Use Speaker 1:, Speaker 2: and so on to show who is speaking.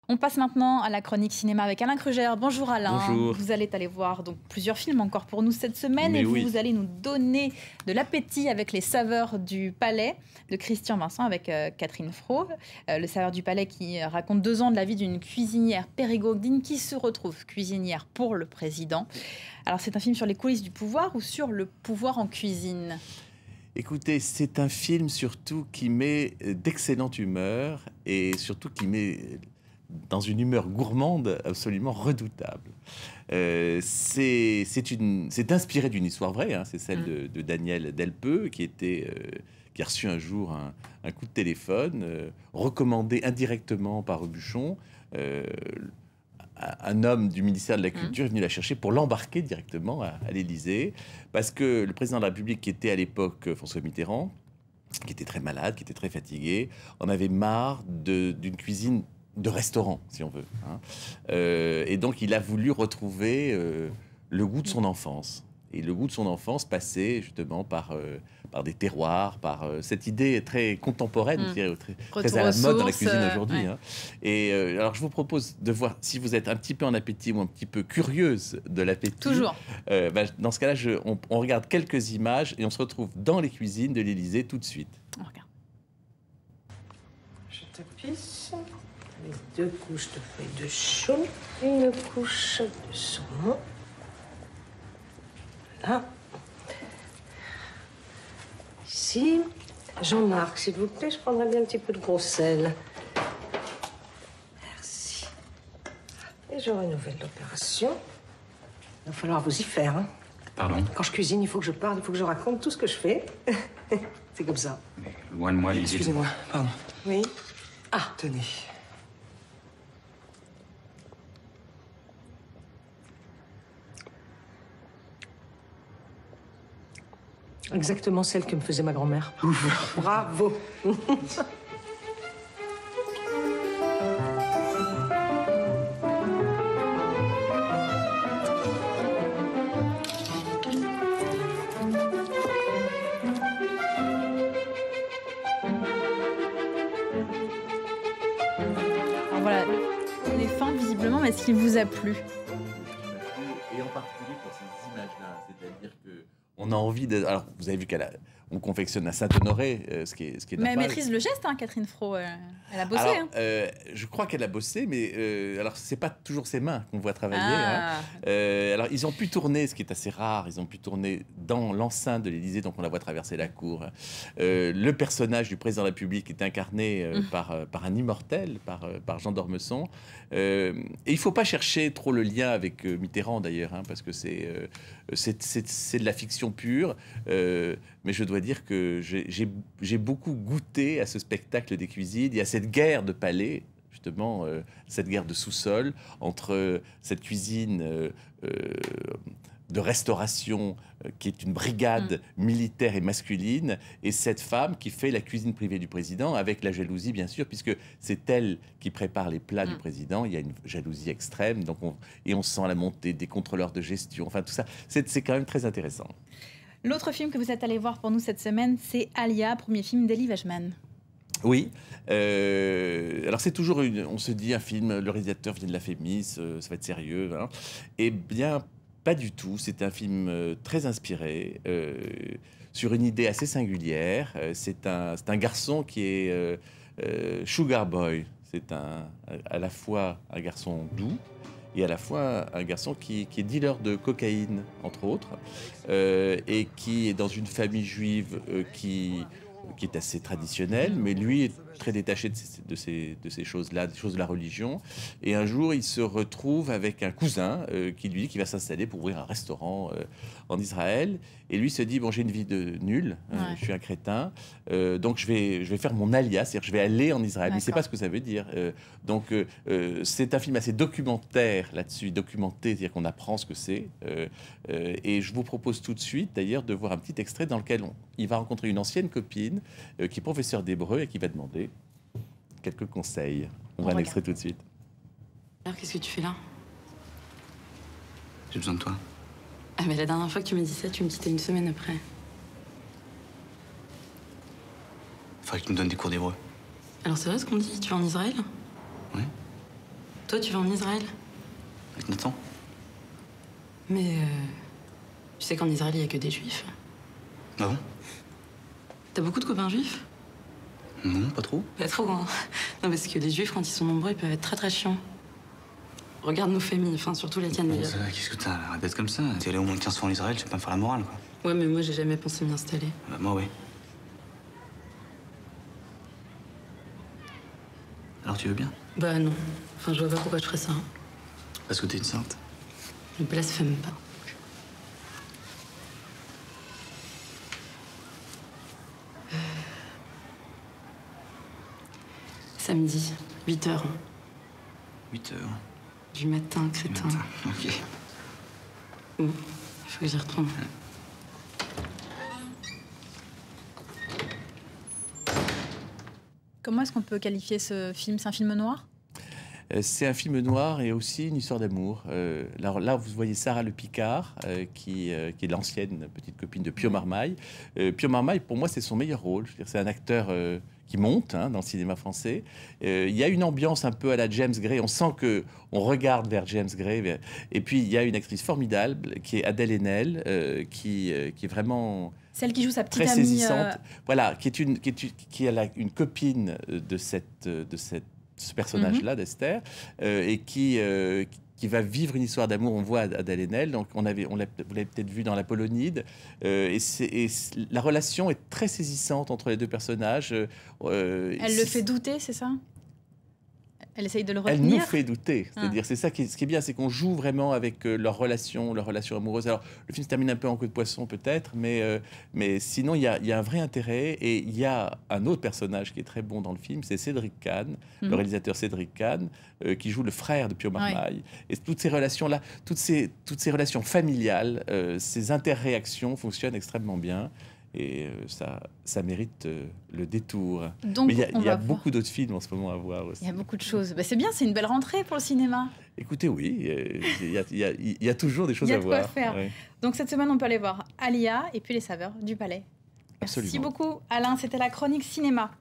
Speaker 1: On passe maintenant à la chronique cinéma avec Alain Krugère. Bonjour Alain.
Speaker 2: Bonjour.
Speaker 1: Vous allez aller voir donc plusieurs films encore pour nous cette semaine.
Speaker 2: Mais
Speaker 1: et
Speaker 2: oui.
Speaker 1: vous allez nous donner de l'appétit avec Les Saveurs du Palais de Christian Vincent avec Catherine Fro. Le Saveurs du Palais qui raconte 2 ans de la vie d'une cuisinière périgourdine qui se retrouve cuisinière pour le président. Alors c'est un film sur les coulisses du pouvoir ou sur le pouvoir en cuisine ?
Speaker 2: Écoutez, c'est un film surtout qui met d'excellente humeur et surtout qui met dans une humeur gourmande absolument redoutable. C'est inspiré d'une histoire vraie, hein, c'est celle de Daniel Delpeux qui a reçu un jour un coup de téléphone recommandé indirectement par Aubuchon. Un homme du ministère de la Culture est venu la chercher pour l'embarquer directement à l'Élysée, parce que le président de la République, qui était à l'époque François Mitterrand, qui était très malade, qui était très fatigué, en avait marre d'une cuisine de restaurant, si on veut, hein. Et donc il a voulu retrouver le goût de son enfance. Et le goût de son enfance passait justement par des terroirs, par cette idée très contemporaine, très à la mode dans la cuisine aujourd'hui.
Speaker 1: Ouais.
Speaker 2: Hein. Et alors je vous propose de voir si vous êtes un petit peu en appétit ou un petit peu curieuse de l'appétit.
Speaker 1: Toujours.
Speaker 2: Dans ce cas-là, on regarde quelques images et on se retrouve dans les cuisines de l'Élysée tout de suite.
Speaker 1: On regarde.
Speaker 3: Je tapisse les 2 couches de feuilles de chou, une couche de saumon. Là. Ici, Jean-Marc, s'il vous plaît, je prendrais bien un petit peu de gros sel. Merci. Et je renouvelle l'opération. Il va falloir vous y faire, hein.
Speaker 4: Pardon?
Speaker 3: Quand je cuisine, il faut que je parle, il faut que je raconte tout ce que je fais. C'est comme ça.
Speaker 4: Mais loin de moi l'idée.
Speaker 3: Excusez-moi, pardon. Oui. Ah,
Speaker 4: Tenez.
Speaker 3: exactement celle que me faisait ma grand-mère. Bravo.
Speaker 1: Alors voilà, on est fin visiblement, mais est-ce qu'il vous a plu ?
Speaker 2: Et en particulier pour ces images-là, c'est-à-dire que on a envie de. Alors, vous avez vu on confectionne à Saint-Honoré, ce qui est
Speaker 1: Mais
Speaker 2: normal.
Speaker 1: elle maîtrise le geste, hein, Catherine Fro. Elle a bossé.
Speaker 2: Alors,
Speaker 1: hein.
Speaker 2: je crois qu'elle a bossé, mais alors c'est pas toujours ses mains qu'on voit travailler.
Speaker 1: Ah.
Speaker 2: Hein. Alors, ils ont pu tourner, ce qui est assez rare. Ils ont pu tourner dans l'enceinte de l'Élysée, donc on la voit traverser la cour. Le personnage du président de la République est incarné par un immortel, par Jean d'Ormesson. Et il faut pas chercher trop le lien avec Mitterrand d'ailleurs, hein, parce que c'est de la fiction pure. Mais je dois dire que j'ai beaucoup goûté à ce spectacle des cuisines. Il y a cette guerre de palais, justement, cette guerre de sous-sol entre cette cuisine de restauration qui est une brigade militaire et masculine, et cette femme qui fait la cuisine privée du président, avec la jalousie bien sûr, puisque c'est elle qui prépare les plats du président. Il y a une jalousie extrême, donc on sent la montée des contrôleurs de gestion, enfin tout ça, c'est quand même très intéressant.
Speaker 1: L'autre film que vous êtes allé voir pour nous cette semaine, c'est Alia, premier film d'Elie Wajman.
Speaker 2: Oui, alors c'est toujours on se dit un film, le réalisateur vient de la Fémis, ça va être sérieux, hein. Eh bien, pas du tout. C'est un film très inspiré, sur une idée assez singulière. C'est un garçon qui est sugar boy. C'est à la fois un garçon doux et à la fois un garçon qui est dealer de cocaïne, entre autres, et qui est dans une famille juive qui est assez traditionnelle, mais lui est très détaché de ces choses-là, des choses de la religion. Et un jour, il se retrouve avec un cousin qui lui dit qu'il va s'installer pour ouvrir un restaurant en Israël. Et lui se dit, bon, j'ai une vie de nul, je suis un crétin, donc je vais faire mon alias, c'est-à-dire je vais aller en Israël. Mais il ne sait pas ce que ça veut dire. Donc c'est un film assez documentaire là-dessus, documenté, c'est-à-dire qu'on apprend ce que c'est. Et je vous propose tout de suite, d'ailleurs, de voir un petit extrait dans lequel il va rencontrer une ancienne copine qui est professeure d'hébreu et qui va demander quelques conseils. On voit un extrait tout de suite.
Speaker 5: Alors, qu'est-ce que tu fais là?
Speaker 4: J'ai besoin de toi.
Speaker 5: Ah, mais la dernière fois que tu m'as dit ça, tu me dis t'es une semaine après.
Speaker 4: Faudrait que tu me donnes des cours d'hébreu.
Speaker 5: Alors, c'est vrai ce qu'on dit? Tu vas en Israël?
Speaker 4: Oui.
Speaker 5: Toi, tu vas en Israël?
Speaker 4: Avec Nathan?
Speaker 5: Mais tu sais qu'en Israël, il n'y a que des juifs.
Speaker 4: Ah bon?
Speaker 5: T'as beaucoup de copains juifs?
Speaker 4: Non, pas trop.
Speaker 5: Pas trop, hein. Non, parce que les juifs, quand ils sont nombreux, ils peuvent être très très chiants. Regarde nos familles, enfin surtout la tienne.
Speaker 4: Bon, ça va, qu'est-ce que t'as? Arrête d'être comme ça. T'es allé au moins 15 fois en Israël, tu vas pas me faire la morale, quoi.
Speaker 5: Ouais, mais moi, j'ai jamais pensé m'y installer.
Speaker 4: Bah, moi, ouais. Alors, tu veux bien?
Speaker 5: Bah non. Enfin, je vois pas pourquoi je ferais ça. Hein.
Speaker 4: Parce que t'es une sainte.
Speaker 5: Ne blasphème pas. Samedi, 8h.
Speaker 4: 8 heures.
Speaker 5: Du matin, crétin.
Speaker 4: Ok.
Speaker 5: Bon, il faut que j'y retourne.
Speaker 1: Comment est-ce qu'on peut qualifier ce film? C'est un film noir?
Speaker 2: C'est un film noir et aussi une histoire d'amour. Là, vous voyez Sarah Le Picard, qui est l'ancienne petite copine de Pio Marmaille. Pio Marmaille, pour moi, c'est son meilleur rôle. Je veux dire, c'est un acteur qui monte dans le cinéma français. Il y a une ambiance un peu à la James Gray. On sent que on regarde vers James Gray. Et puis, il y a une actrice formidable qui est Adèle Haenel, qui est vraiment...
Speaker 1: Celle qui joue sa petite
Speaker 2: très
Speaker 1: amie.
Speaker 2: saisissante. Voilà, qui est une copine de ce personnage-là, d'Esther, et qui va vivre une histoire d'amour. On voit Adèle Haenel, donc vous l'avez peut-être vu dans l'Apollonide, la relation est très saisissante entre les deux personnages.
Speaker 1: Elle le fait douter, c'est ça? Elle essaye de le retenir.
Speaker 2: Elle nous fait douter. C'est-à-dire, c'est ça ce qui est bien, c'est qu'on joue vraiment avec leur relation amoureuse. Alors, le film se termine un peu en queue de poisson, peut-être, mais sinon, il y a un vrai intérêt. Et il y a un autre personnage qui est très bon dans le film, c'est Cédric Kahn, le réalisateur Cédric Kahn, qui joue le frère de Pio Marmaille. Et toutes ces relations-là, toutes ces relations familiales, ces interréactions fonctionnent extrêmement bien. Et ça mérite le détour.
Speaker 1: Donc,
Speaker 2: mais il y a beaucoup d'autres films en ce moment à voir aussi.
Speaker 1: Il y a beaucoup de choses. Bah, c'est bien, c'est une belle rentrée pour le cinéma.
Speaker 2: Écoutez, oui, il y a toujours des choses à voir.
Speaker 1: Il y a de quoi faire.
Speaker 2: Ouais.
Speaker 1: Donc cette semaine, on peut aller voir Alia et puis Les Saveurs du Palais.
Speaker 2: Absolument.
Speaker 1: Merci beaucoup, Alain. C'était la chronique cinéma.